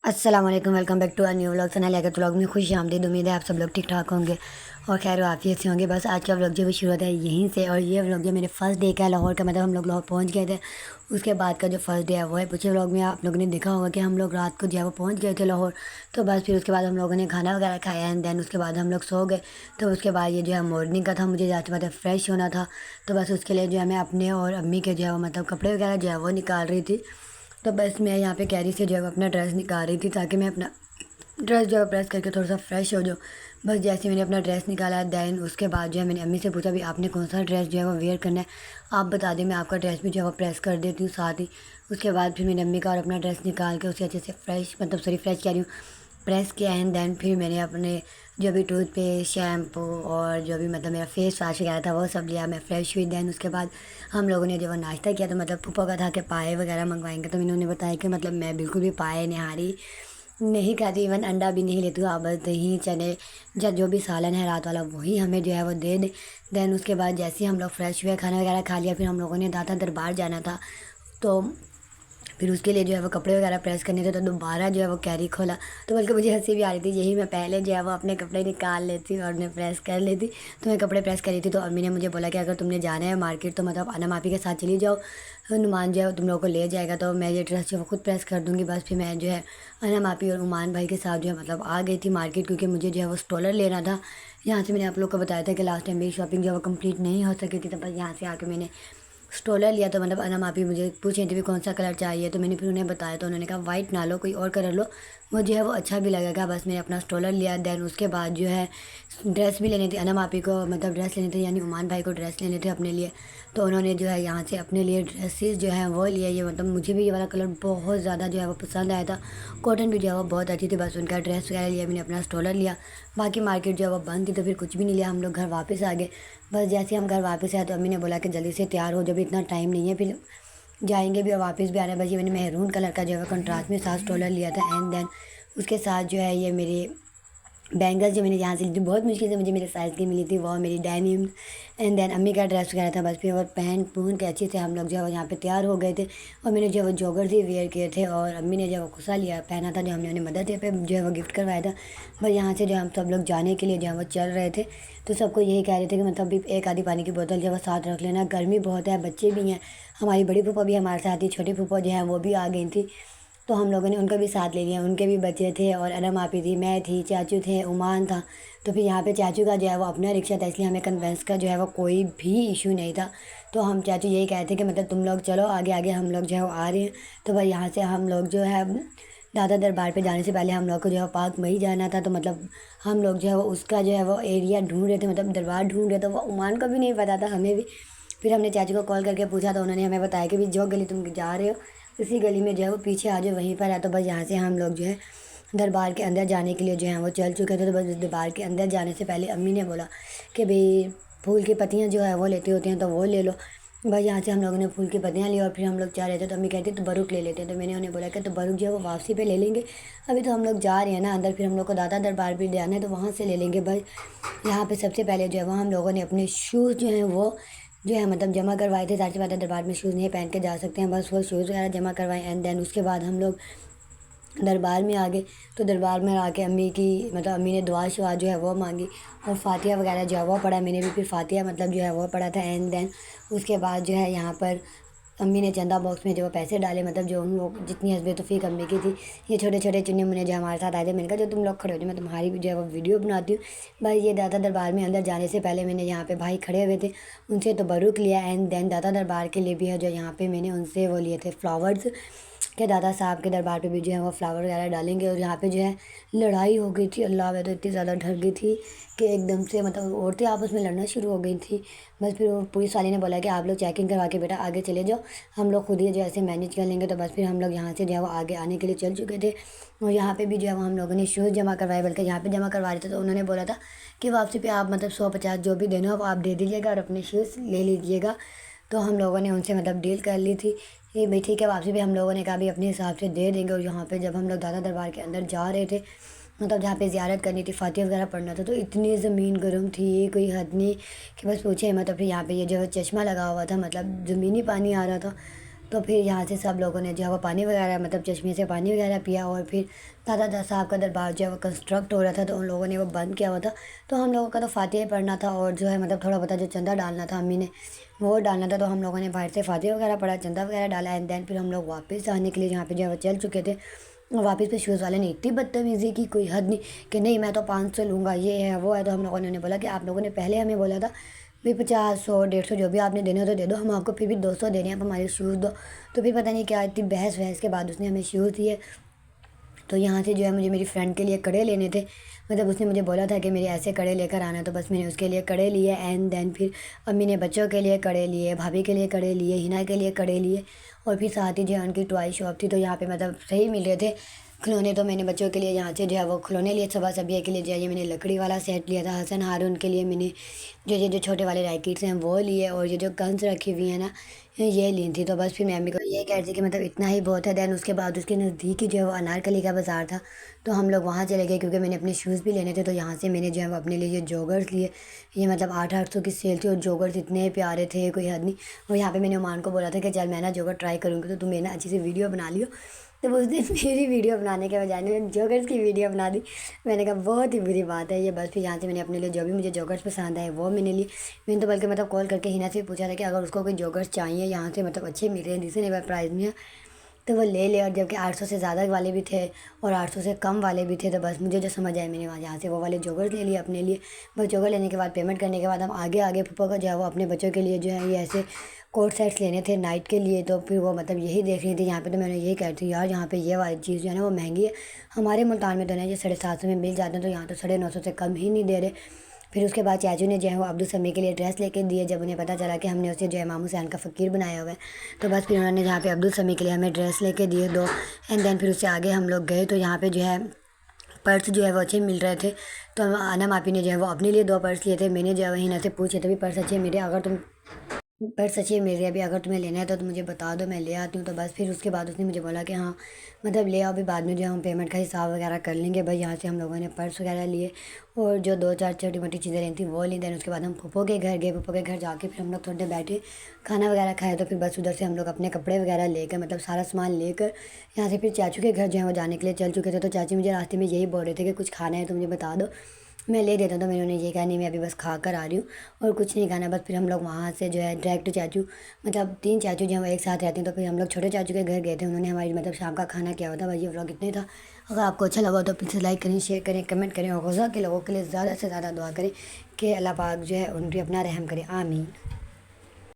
अस्सलाम वालेकुम, welcome back to a new vlog. Sana लेकर व्लॉग में खुश आमदीद। उम्मीद है आप सब लोग ठीक ठाक होंगे और खैर आफियत से होंगे। बस आज का व्लॉग जो है शुरू होता है यहीं से, और ये व्लॉग जो मेरे फर्स्ट डे का है लाहौर का। मतलब हम लोग लाहौर पहुंच गए थे, उसके बाद का जो फर्स्ट डे है वो है। पिछले व्लॉग में आप लोगों ने देखा होगा कि हम लोग रात को जो है वो पहुँच गए थे लाहौर। तो बस फिर उसके बाद हम लोगों ने खाना वगैरह खाया एंड देन उसके बाद हम लोग सो गए। तो उसके बाद ये जो है मॉर्निंग का था, मुझे जाते मतलब फ्रेश होना था। तो बस उसके लिए जो है मैं अपने और अम्मी के जो है वो मतलब कपड़े वगैरह जो है वो निकाल रही थी। तो बस मैं यहाँ पे कैरी से जो है वो अपना ड्रेस निकाल रही थी ताकि मैं अपना ड्रेस जो है प्रेस करके थोड़ा सा फ्रेश हो जाऊँ। बस जैसे मैंने अपना ड्रेस निकाला देन उसके बाद जो है मैंने अम्मी से पूछा भी आपने कौन सा ड्रेस जो है वो वेयर करना है, आप बता दें, मैं आपका ड्रेस भी जो है वो प्रेस कर देती हूँ साथ ही। उसके बाद फिर मैंने अम्मी का और अपना ड्रेस निकाल के उसे अच्छे से फ्रेश मतलब सॉरी फ्रेश कह रही हूँ, प्रेस किया एंड देन फिर मैंने अपने जो भी टूथपेस्ट शैम्पू और जो भी मतलब मेरा फेस वाश वगैरह था वो सब लिया। मैं फ़्रेश हुई देन उसके बाद हम लोगों ने जो वो नाश्ता किया। तो मतलब पप्पा का था कि पाए वगैरह मंगवाएंगे, तो इन्होंने बताया कि मतलब मैं बिल्कुल भी पाए निहारी नहीं खाती, इवन अंडा भी नहीं लेती हूँ। आप बस दही चने या जो भी सालन है रात वाला वही हमें जो है वो दे दें। देन उसके बाद जैसे ही हम लोग फ्रेश हुए, खाना वगैरह खा लिया, फिर हम लोगों ने दादा दरबार जाना था। तो फिर उसके लिए जो है वो कपड़े वगैरह प्रेस करने थे, तो दोबारा जो है वो कैरी खोला। तो बल्कि मुझे हंसी भी आ रही थी, यही मैं पहले जो है वो अपने कपड़े निकाल लेती और उन्हें प्रेस कर लेती। तो मैं कपड़े प्रेस कर रही थी तो अम्मी ने मुझे बोला कि अगर तुमने जाना है मार्केट तो मतलब अनम आपी के साथ चली जाओ, नुमान जो है वो तुम लोगों को ले जाएगा, तो मैं ये ड्रेस जो है वो खुद प्रेस कर दूँगी। बस फिर मैं जो है अनम आपी और उमान भाई के साथ जो है मतलब आ गई थी मार्केट, क्योंकि मुझे जो है वो स्टॉलर लेना था। यहाँ से मैंने आप लोग को बताया था कि लास्ट टाइम मेरी शॉपिंग जो है वो कंप्लीट नहीं हो सकी थी, तो बस यहाँ से आके मैंने स्टॉलर लिया। तो मतलब अनम आप ही मुझे पूछ रही थी भी कौन सा कलर चाहिए, तो मैंने फिर उन्हें बताया, तो उन्होंने कहा वाइट ना लो, कोई और कलर लो, मुझे है वो अच्छा भी लगेगा। बस मैंने अपना स्टॉलर लिया। देन उसके बाद जो है ड्रेस भी लेनी थी अनम आप ही को, मतलब ड्रेस लेने थे, यानी उमान भाई को ड्रेस लेने थे अपने लिए। तो उन्होंने जो है यहाँ से अपने लिए ड्रेसेस जो है वो लिए। ये मतलब मुझे भी ये वाला कलर बहुत ज़्यादा जो है वो पसंद आया था, कॉटन भी जो है वो बहुत अच्छी थी। बस उनका ड्रेस वगैरह लिया, मैंने अपना स्टॉलर लिया। बाकी मार्केट जो है वो बंद थी तो फिर कुछ भी नहीं लिया, हम लोग घर वापस आ गए। बस जैसे हम घर वापस आए तो अम्मी ने बोला कि जल्दी से तैयार हो, जब इतना टाइम नहीं है, फिर जाएंगे भी और वापस भी आना है। बस ये मैंने मेहरून कलर का जो है कंट्रास्ट में 7 डॉलर लिया था एंड देन उसके साथ जो है ये मेरे बैंगल्स जो मैंने यहाँ से ली थी, बहुत मुश्किल से मुझे मेरे साइज़ की मिली थी, वो मेरी डेनिम एंड देन अम्मी का ड्रेस वगैरह था। बस फिर और पहन पून के अच्छे से हम लोग जो है वो यहाँ पे तैयार हो गए थे। और मैंने जो है वो जॉगर्स ही वेयर किए थे और अम्मी ने जो है वो खुसा लिया पहना था, जो हमने उन्हें मदर डे पे जो है वो गिफ्ट करवाया था। बस यहाँ से जो हम सब लोग जाने के लिए जो है वो चल रहे थे, तो सबको यही कह रहे थे कि मतलब भी एक आधी पानी की बोतल जो है वो साथ रख लेना, गर्मी बहुत है, बच्चे भी हैं, हमारी बड़ी फूफा भी हमारे साथ थी, छोटी फूफा जो है वो भी आ गई थी। तो हम लोगों ने उनका भी साथ ले लिया, उनके भी बच्चे थे और अनम आपी थी, मैं थी, चाचू थे, उमान था। तो फिर यहाँ पे चाचू का जो है वो अपना रिक्शा था, इसलिए हमें कन्वेंस का जो है वो कोई भी इशू नहीं था। तो हम चाचू यही कहते थे कि मतलब तुम लोग चलो आगे आगे, हम लोग जो है वो आ रहे हैं। तो भाई यहाँ से हम लोग जो है दादा दरबार पे जाने से पहले हम लोग को जो है पार्क में ही जाना था। तो मतलब हम लोग जो है वो उसका जो है वो एरिया ढूंढ रहे थे, मतलब दरबार ढूंढ रहे थे, वो उमान को भी नहीं पता था, हमें भी। फिर हमने चाचू को कॉल करके पूछा तो उन्होंने हमें बताया कि भी जो गली तुम जा रहे हो उसी गली में जो है वो पीछे आ जाओ, वहीं पर है। तो बस यहाँ से हम लोग जो है दरबार के अंदर जाने के लिए जो है वो चल चुके थे। तो बस दरबार के अंदर जाने से पहले अम्मी ने बोला कि भाई फूल की पत्तियाँ जो है वो लेती होती हैं तो वो ले लो। बस यहाँ से हम लोगों ने फूल की पत्तियाँ ली और फिर हम लोग जा रहे थे, तो अम्मी कहती तो बरुक ले लेते हैं। तो मैंने उन्हें बोला कि तो बरुक जो है वो वापसी पे ले लेंगे, अभी तो हम लोग जा रहे हैं ना अंदर, फिर हम लोग को दादा दरबार भी जाना है तो वहाँ से ले लेंगे। बस यहाँ पे सबसे पहले जो है वो हम लोगों ने अपने शूज़ जो हैं वो जो है मतलब जमा करवाए थे। ज़ाहिर सी बात है दरबार में शूज़ नहीं पहन के जा सकते हैं, बस वो शूज़ वगैरह जमा करवाए एंड देन उसके बाद हम लोग दरबार में आ गए। तो दरबार में आके अम्मी की मतलब अम्मी ने दुआ शुआ जो है वो मांगी और फातिहा वगैरह जो है वो पढ़ा, मैंने भी फिर फातिहा मतलब जो है वो पढ़ा था एंड देन उसके बाद जो है यहाँ पर अम्मी ने चंदा बॉक्स में जो वो पैसे डाले, मतलब जो उन लोग जितनी हसबे तौफीक अम्मी की थी, ये छोटे छोटे चुन्ने मुन्ने जो हमारे साथ आए थे, मैंने कहा जो तुम लोग खड़े हो जाओ, मैं तुम्हारी भी जो है वो वीडियो बनाती हूँ। भाई ये दादा दरबार में अंदर जाने से पहले मैंने यहाँ पे भाई खड़े हुए थे, उनसे तो बरुक लिया एंड देन दादा दरबार के लिए भी है जो यहाँ पे मैंने उनसे वो लिए थे फ्लावर्स, के दादा साहब के दरबार पे भी जो है वो फ्लावर वगैरह डालेंगे। और यहाँ पे जो है लड़ाई हो गई थी, अल्लाह, मैं तो इतनी ज़्यादा डर गई थी कि एकदम से मतलब औरतें आपस में लड़ना शुरू हो गई थी। बस फिर वो पुलिस वाले ने बोला कि आप लोग चेकिंग करवा के बेटा आगे चले जाओ, हम लोग खुद ही जो ऐसे मैनेज कर लेंगे। तो बस फिर हम लोग यहाँ से जो है वो आगे आने के लिए चल चुके थे और यहाँ पे भी जो है वो हम लोगों ने शूज़ जमा करवाए, बल्कि यहाँ पे जमा करवा रहे थे तो उन्होंने बोला था कि वापसी पे आप मतलब 150 जो भी देना हो आप दे दीजिएगा और अपने शूज़ ले लीजिएगा। तो हम लोगों ने उनसे मतलब डील कर ली थी, ये भाई ठीक है, वापसी भी हम लोगों ने कहा भी अपने हिसाब से दे देंगे। और यहाँ पे जब हम लोग दादा दरबार के अंदर जा रहे थे, मतलब जहाँ पे ज़ियारत करनी थी, फातिहा वगैरह पढ़ना था, तो इतनी ज़मीन गर्म थी कोई हद नहीं कि बस पूछे। मतलब फिर यहाँ पे ये जो चश्मा लगा हुआ था, मतलब ज़मीनी पानी आ रहा था। तो फिर यहाँ से सब लोगों ने जो है वो पानी वगैरह मतलब चश्मे से पानी वगैरह पिया। और फिर दादा साहब का दरबार जो है वो कंस्ट्रक्ट हो रहा था, तो उन लोगों ने वो बंद किया हुआ था। तो हम लोगों का तो फातिहा पढ़ना था और जो है मतलब थोड़ा बहुत जो चंदा डालना था अम्मी ने वो डालना था। तो हम लोगों ने बाहर से फातिहा वगैरह पढ़ा, चंदा वगैरह डाला एंड देन फिर हम लोग वापस आने के लिए जहाँ पे जो है वो चल चुके थे। और वापस पे शूज़ वाले ने इतनी बदतमीज़ी की कोई हद नहीं कि नहीं मैं तो 500 लूँगा, ये है वो है। तो हम लोगों ने उन्हें बोला कि आप लोगों ने पहले हमें बोला था भाई 50 100 150 जो भी आपने देने हो तो दे दो, हम आपको फिर भी 200 दे रहे हैं, आप हमारे शूज़ दो। तो फिर पता नहीं क्या इतनी बहस वहस के बाद उसने हमें शूज़ दिए। तो यहाँ से जो है मुझे मेरी फ्रेंड के लिए कड़े लेने थे, मतलब उसने मुझे बोला था कि मेरे ऐसे कड़े लेकर आना, तो बस मैंने उसके लिए कड़े लिए एंड देन फिर अम्मी ने बच्चों के लिए कड़े लिए, भाभी के लिए कड़े लिए, हिना के लिए कड़े लिए। और फिर साथ ही जो है उनकी टॉय शॉप थी, तो यहाँ पे मतलब सही मिल रहे थे खिलौने। तो मैंने बच्चों के लिए यहाँ से जो है वो खिलौने लिए, सुबह सबिया के लिए जो है ये मैंने लकड़ी वाला सेट लिया था, हसन हारून के लिए मैंने जो छोटे वाले रैकेट्स हैं वो लिए, और ये जो गन्स रखी हुई है ना ये ली थी। तो बस फिर मैं अम्मी को ये कह रही थी कि मतलब इतना ही बहुत है। देन उसके बाद उसके नज़दीक ही जो है वो अनारकली का बाज़ार था, तो हम लोग वहाँ चले गए क्योंकि मैंने अपने शूज़ भी लेने थे। तो यहाँ से मैंने जो है वो अपने लिए ये जॉगर्स लिए, ये मतलब 800 की सेल थी और जॉगर्स इतने प्यारे थे कोई हद नहीं। और यहाँ पे मैंने ओमान को बोला था कि चल मैं ना जॉगर ट्राई करूँगी तो तुम मेरी ना अच्छी सी वीडियो बना लियो। तो उस दिन मेरी वीडियो बनाने के बजाय मैंने जॉगर्स की वीडियो बना दी। मैंने कहा बहुत ही बुरी बात है ये। बस फिर यहाँ से मैंने अपने लिए जो भी मुझे जॉगर्स पसंद आए वो मैंने लिए। मैंने तो बल्कि मतलब कॉल करके हिना से पूछा था कि अगर उसको कोई जॉगर्स चाहिए यहाँ से मतलब अच्छे मिल रहे हैं रिजनेबल प्राइस में तो वो ले ले। और जबकि 800 से ज़्यादा वाले भी थे और 800 से कम वाले भी थे, तो बस मुझे जो समझ आया मैंने वहाँ यहाँ से वो वाले जॉगर्स ले लिए अपने लिए। बस जॉगर लेने के बाद पेमेंट करने के बाद हम आगे आगे फूफा का जो है वो अपने बच्चों के लिए जो है ये ऐसे कोट सेट्स लेने थे नाइट के लिए। तो फिर वो मतलब यही देख रही थी यहाँ पे। तो मैंने यही कह रही थी यार यहाँ पे ये वाली चीज़ जो है ना वो महंगी है, हमारे मुल्तान में तो ना ये 750 में मिल जाते हैं, तो यहाँ तो 950 से कम ही नहीं दे रहे। फिर उसके बाद चाचू ने जो है वो अब्दुल समी के लिए ड्रेस लेके दिए, जब उन्हें पता चला कि हमने उसे जो है इमाम हुसैन का फ़कीर बनाया हुआ है। तो बस फिर उन्होंने जहाँ पे अब्दुल समी के लिए हमें ड्रेस लेके दिए 2 एंड देन फिर उससे आगे हम लोग गए तो यहाँ पे जो है पर्स जो है वो अच्छे मिल रहे थे। तो आना मापी ने जो है वो अपने लिए 2 पर्स लिए थे, मैंने जो है वही ना से पूछे थे भी पर्स अच्छे मिले, अगर तुम पर सच ही मेरे अभी अगर तुम्हें लेना है तो तुम मुझे बता दो मैं ले आती हूँ। तो बस फिर उसके बाद उसने मुझे बोला कि हाँ मतलब ले आओ, अभी बाद में जो है हम पेमेंट का हिसाब वगैरह कर लेंगे। भाई यहाँ से हम लोगों ने पर्स वगैरह लिए और जो 2 4 छोटी मोटी चीज़ें लेनी थी वो ली। देन उसके बाद हम फूफो के घर गए, फूफो के घर जाके फिर हम लोग थोड़ी देर बैठे खाना वगैरह खाए। तो फिर बस उधर से हम लोग अपने कपड़े वगैरह लेकर मतलब सारा सामान लेकर यहाँ से फिर चाचू के घर जो है वो जाने के लिए चल चुके थे। तो चाची मुझे रास्ते में यही बोल रहे थे कि कुछ खाना है तो मुझे बता दो मैं ले देता हूँ। तो मैंने उन्हें ये कहा नहीं मैं अभी बस खा कर आ रही हूँ और कुछ नहीं खाना। बस फिर हम लोग वहाँ से जो है डायरेक्ट चाचू मतलब 3 चाचू जो हैं वो एक साथ रहते हैं, तो फिर हम लोग छोटे चाचू के घर गए थे, उन्होंने हमारी मतलब शाम का खाना किया हुआ था। बस ये व्लॉग इतना ही था। अगर आपको अच्छा लगा तो प्लीज़ लाइक करें, शेयर करें, कमेंट करें और गज़ा के लोगों के लिए ज़्यादा से ज़्यादा दुआ करें कि अल्लाह पाक जो है उन पर अपना रहम करे। आमीन।